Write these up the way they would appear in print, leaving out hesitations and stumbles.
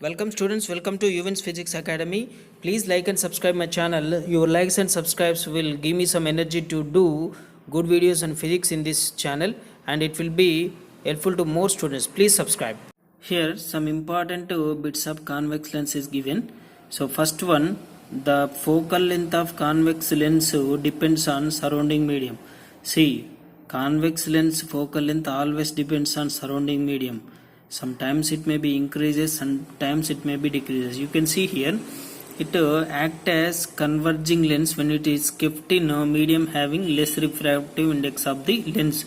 Welcome students, welcome to Uvens Physics Academy. Please like and subscribe my channel. Your likes and subscribes will give me some energy to do good videos on physics in this channel, and it will be helpful to more students. Please subscribe. Here some important bits of convex lens is given. So first one, the focal length of convex lens depends on surrounding medium. See, convex lens focal length always depends on surrounding medium. Sometimes it may be increases, sometimes it may be decreases. You can see here it act as converging lens when it is kept in a medium having less refractive index of the lens.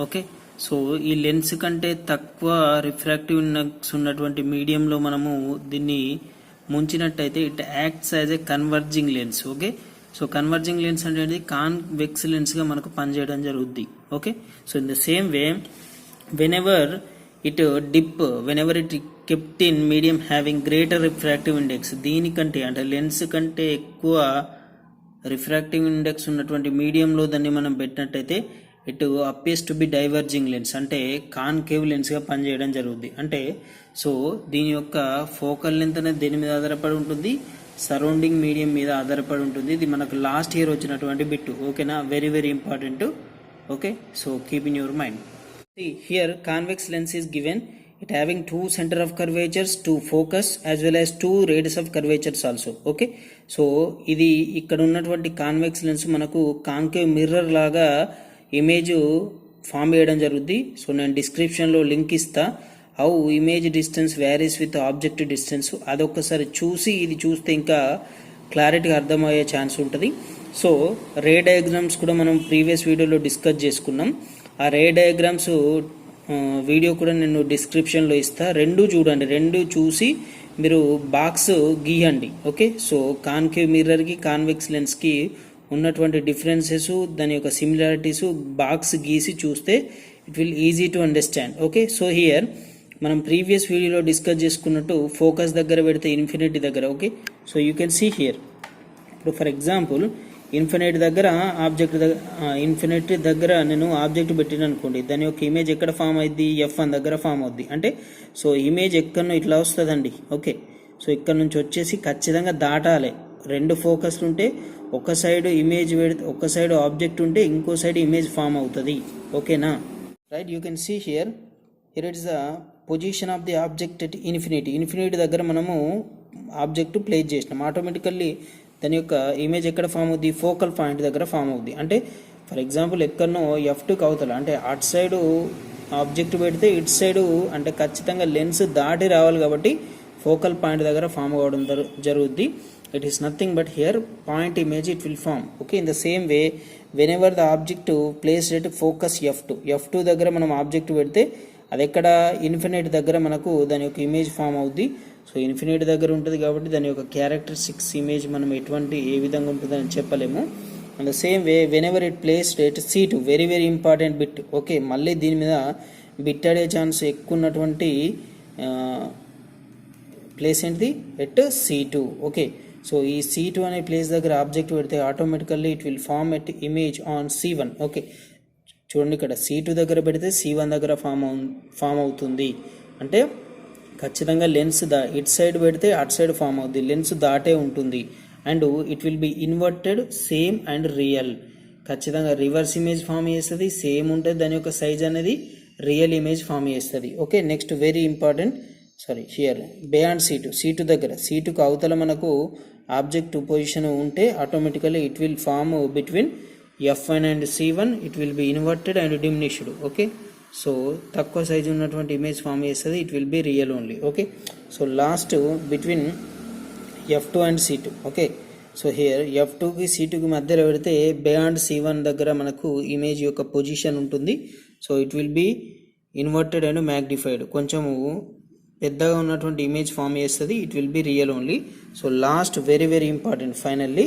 Okay, so ఈ lens కంటే తక్కువ refractive index ఉన్నటువంటి మీడియంలో మనము దీన్ని ముంచినట్టయితే it acts as a converging lens. Okay, so converging lens అనేది convex లెన్స్గా మనకు పనిచేయడం జరుగుద్ది. Okay, so in the same way whenever it dip whenever it kept in medium having greater refractive index, దీనికంటే అంటే లెన్స్ కంటే ఎక్కువ రిఫ్రాక్టివ్ ఇండెక్స్ ఉన్నటువంటి మీడియంలో దాన్ని మనం పెట్టినట్టయితే it appears to be diverging lens, అంటే కాన్కేవ్ లెన్స్గా పనిచేయడం జరుగుద్ది. అంటే సో దీని యొక్క ఫోకల్ లెంత్ అనేది దేని మీద ఆధారపడి ఉంటుంది, సరౌండింగ్ మీడియం మీద ఆధారపడి ఉంటుంది. ఇది మనకు లాస్ట్ ఇయర్ వచ్చినటువంటి బిట్. ఓకేనా, very very important. Okay, so keep in your mind. Here convex lens is given, it having two center of curvatures, two focus as well as two radius of curvatures also. Okay, so ఇది ఇక్కడ ఉన్నటువంటి convex lens మనకు concave mirror లాగా image form చేయడం జరుగుద్ది. So నేను డిస్క్రిప్షన్లో link ఇస్తా, how image distance varies with object distance. అదొక్కసారి చూసి ఇది చూస్తే ఇంకా క్లారిటీగా అర్థమయ్యే ఛాన్స్ ఉంటుంది. సో రే డయాగ్రామ్స్ కూడా మనం ప్రీవియస్ వీడియోలో డిస్కస్ చేసుకున్నాం. ఆ రే డయాగ్రామ్స్ వీడియో కూడా నేను డిస్క్రిప్షన్లో ఇస్తా, రెండు చూడండి, రెండు చూసి మీరు బాక్స్ గీయండి. ఓకే, సో కాన్కేవ్ మిర్రర్కి కాన్వెక్స్ లెన్స్కి ఉన్నటువంటి డిఫరెన్సెస్, దాని యొక్క సిమిలారిటీస్ బాక్స్ గీసి చూస్తే it will easy to understand. Okay, so here మనం ప్రీవియస్ వీడియోలో డిస్కస్ చేసుకున్నట్టు ఫోకస్ దగ్గర పెడితే ఇన్ఫినిటీ దగ్గర. Okay, so you can see here. ఇప్పుడు ఫర్ ఎగ్జాంపుల్ ఇన్ఫినిటీ దగ్గర ఇన్ఫినిటీ దగ్గర నేను ఆబ్జెక్ట్ పెట్టిన అనుకోండి, దాని యొక్క ఇమేజ్ ఎక్కడ ఫామ్ అయింది, F1 దగ్గర ఫామ్ అవుద్ది. అంటే సో ఇమేజ్ ఎక్కడనో ఇట్లా వస్తుందండి. ఓకే, సో ఇక్కడ నుంచి వచ్చేసి ఖచ్చితంగా దాటాలి. రెండు ఫోకస్లు ఉంటే ఒక సైడ్ ఇమేజ్ పెడితే, ఒక సైడ్ ఆబ్జెక్ట్ ఉంటే ఇంకో సైడ్ ఇమేజ్ ఫామ్ అవుతుంది. ఓకేనా, right. You can see here it is the position of the object at infinity దగ్గర మనము ఆబ్జెక్ట్ ప్లేస్ చేసినాం. ఆటోమేటికల్లీ దాని యొక్క ఇమేజ్ ఎక్కడ ఫామ్ అవుద్ది, ఫోకల్ పాయింట్ దగ్గర ఫామ్ అవుద్ది. అంటే ఫర్ ఎగ్జాంపుల్ ఎక్కడనో F2కి అవతల, అంటే అటు సైడు ఆబ్జెక్ట్ పెడితే ఇటు సైడు అంటే ఖచ్చితంగా లెన్స్ దాటి రావాలి కాబట్టి ఫోకల్ పాయింట్ దగ్గర ఫామ్ అవ్వడం జరుగుద్ది. It is nothing but here point image it will form. Okay, in the same way whenever the object place at focus F2 దగ్గర మనం ఆబ్జెక్ట్ పెడితే అది ఎక్కడ ఇన్ఫినిటీ దగ్గర మనకు దాని యొక్క ఇమేజ్ ఫామ్ అవుద్ది. సో ఇన్ఫినిటీ దగ్గర ఉంటుంది కాబట్టి దాని యొక్క క్యారెక్టరిస్టిక్స్ ఇమేజ్ మనం ఏ విధంగా ఉంటుందని చెప్పలేము. And the same way whenever it placed at C2, very very important bit. Okay, మళ్ళీ దీని మీద బిట్ అడే ఛాన్స్ ఎక్కువ ఉన్నటువంటి ప్లేస్ ఏంటిది, ఎట్ C2. ఓకే, సో ఈ C2 అనే ప్లేస్ దగ్గర ఆబ్జెక్ట్ పెడితే automatically it will form at image on C1. ఓకే, చూడండి ఇక్కడ C2 దగ్గర పెడితే C1 దగ్గర ఫామ్ అవుతుంది. అంటే ఖచ్చితంగా లెన్స్ ఇట్ సైడ్ పెడితే అటు సైడ్ ఫామ్ అవుతుంది, లెన్స్ దాటే ఉంటుంది. And it will be inverted, same and real. ఖచ్చితంగా రివర్స్ ఇమేజ్ ఫామ్ చేస్తుంది, సేమ్ ఉంటుంది, దాని యొక్క సైజ్ అనేది రియల్ ఇమేజ్ ఫామ్ చేస్తుంది. Okay, next very important, here beyond C2 దగ్గర C2కి అవతల మనకు ఆబ్జెక్ట్ పొజిషన్ ఉంటే automatically it will form between F1 and C1, it will be inverted and diminished. Okay, so తక్కువ సైజు ఉన్నటువంటి ఇమేజ్ ఫామ్ చేస్తుంది, it will be real only. Okay, so last between F2 and C2. Okay, so here F2కి C2కి మధ్యలో పెడితే beyond C1 దగ్గర మనకు image యొక్క పొజిషన్ ఉంటుంది. So it will be inverted and magnified, కొంచెము పెద్దగా ఉన్నటువంటి ఇమేజ్ ఫామ్ చేస్తుంది, it will be real only. So last very very important finally.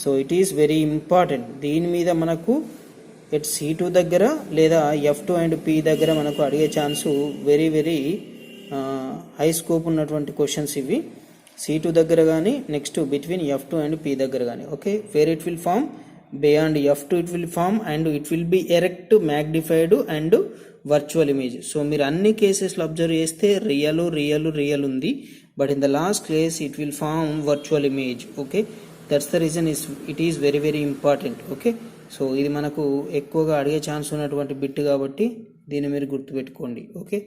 So it is very important. దీని మీద మనకు ఎట్ C2 దగ్గర లేదా F2 అండ్ P దగ్గర మనకు అడిగే chance very very high scope ఉన్నటువంటి క్వశ్చన్స్ ఇవి. C2 దగ్గర కానీ next between F2 and P దగ్గర కానీ. Okay, where it will form beyond f2 it will form and it will be erect, magnified and virtual image. So మీరు అన్ని కేసెస్లో observe చేస్తే రియల్ ఉంది, but in the last case it will form virtual image. Okay, that's the reason it is very important. Okay, so ఇది మనకు ఎక్కువగా అడిగే chance ఉన్నటువంటి బిట్ కాబట్టి దీన్ని మీరు గుర్తుపెట్టుకోండి. ఓకే.